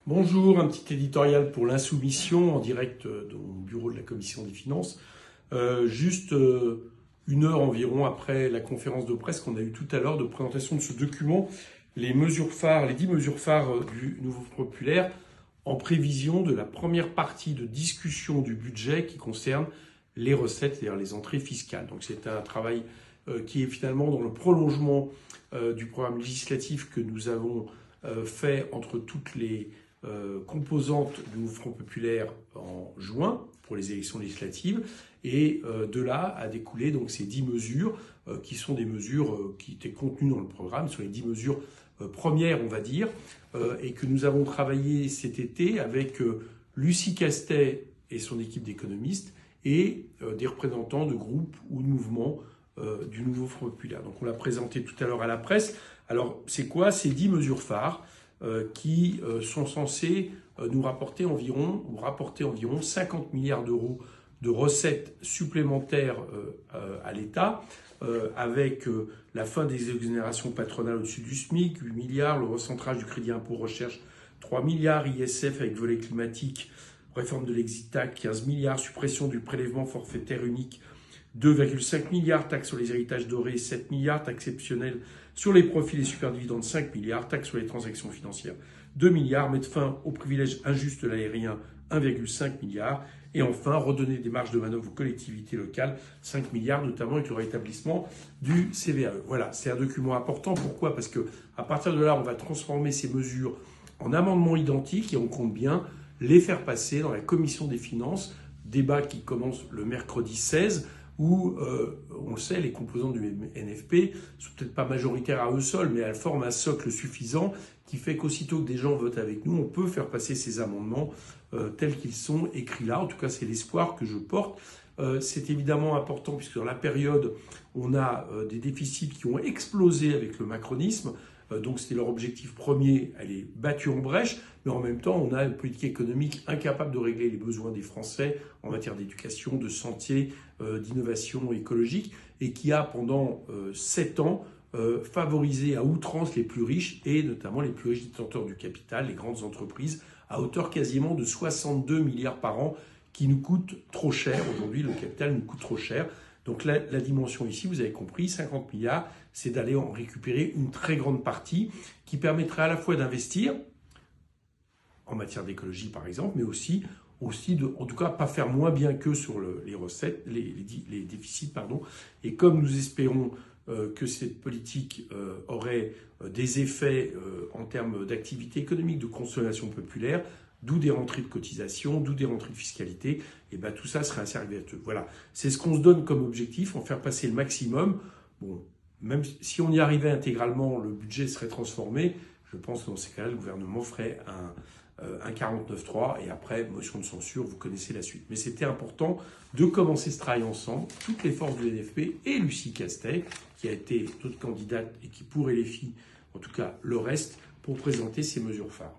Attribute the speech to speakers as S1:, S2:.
S1: Bonjour, un petit éditorial pour l'insoumission en direct dans mon bureau de la Commission des finances. Juste une heure environ après la conférence de presse qu'on a eue tout à l'heure de présentation de ce document, les 10 mesures phares du Nouveau Front Populaire en prévision de la première partie de discussion du budget qui concerne les recettes, c'est-à-dire les entrées fiscales. Donc c'est un travail qui est finalement dans le prolongement du programme législatif que nous avons fait entre toutes les composantes du Nouveau Front Populaire en juin pour les élections législatives. Et de là a découlé donc ces 10 mesures qui sont des mesures qui étaient contenues dans le programme, sur les 10 mesures premières, on va dire, et que nous avons travaillé cet été avec Lucie Castet et son équipe d'économistes et des représentants de groupes ou de mouvements du Nouveau Front Populaire. Donc on l'a présenté tout à l'heure à la presse. Alors c'est quoi ces 10 mesures phares qui sont censées nous rapporter environ 50 milliards d'euros de recettes supplémentaires à l'État, avec la fin des exonérations patronales au-dessus du SMIC, 8 milliards, le recentrage du crédit impôt recherche, 3 milliards, ISF avec volet climatique, réforme de l'exit tax, 15 milliards, suppression du prélèvement forfaitaire unique, 2,5 milliards, taxe sur les héritages dorés, 7 milliards, taxe exceptionnelle sur les profits et superdividendes, 5 milliards, taxe sur les transactions financières, 2 milliards, mettre fin aux privilèges injustes de l'aérien, 1,5 milliard, et enfin redonner des marges de manœuvre aux collectivités locales, 5 milliards, notamment avec le rétablissement du CVAE. Voilà, c'est un document important. Pourquoi ? Parce que à partir de là, on va transformer ces mesures en amendements identiques et on compte bien les faire passer dans la commission des finances, débat qui commence le mercredi 16, où, on le sait, les composants du NFP sont peut-être pas majoritaires à eux seuls, mais elles forment un socle suffisant qui fait qu'aussitôt que des gens votent avec nous, on peut faire passer ces amendements tels qu'ils sont écrits là. En tout cas, c'est l'espoir que je porte. C'est évidemment important puisque dans la période, on a des déficits qui ont explosé avec le macronisme. Donc c'était leur objectif premier, elle est battue en brèche, mais en même temps on a une politique économique incapable de régler les besoins des Français en matière d'éducation, de santé, d'innovation écologique, et qui a pendant 7 ans favorisé à outrance les plus riches, et notamment les plus riches détenteurs du capital, les grandes entreprises, à hauteur quasiment de 62 milliards par an, qui nous coûtent trop cher. Aujourd'hui, le capital nous coûte trop cher. Donc la dimension ici, vous avez compris, 50 milliards, c'est d'aller en récupérer une très grande partie qui permettrait à la fois d'investir en matière d'écologie par exemple, mais aussi de, en tout cas, pas faire moins bien que sur les recettes, les déficits, pardon. Et comme nous espérons que cette politique aurait des effets en termes d'activité économique, de consommation populaire, d'où des rentrées de cotisation, d'où des rentrées de fiscalité, et bien tout ça serait assez vertueux. Voilà, c'est ce qu'on se donne comme objectif, en faire passer le maximum. Bon, même si on y arrivait intégralement, le budget serait transformé. Je pense que dans ces cas-là, le gouvernement ferait un 49.3 et après, motion de censure, vous connaissez la suite. Mais c'était important de commencer ce travail ensemble, toutes les forces du NFP et Lucie Castet, qui a été notre candidate et qui pourrait les filles, en tout cas le reste, pour présenter ces mesures phares.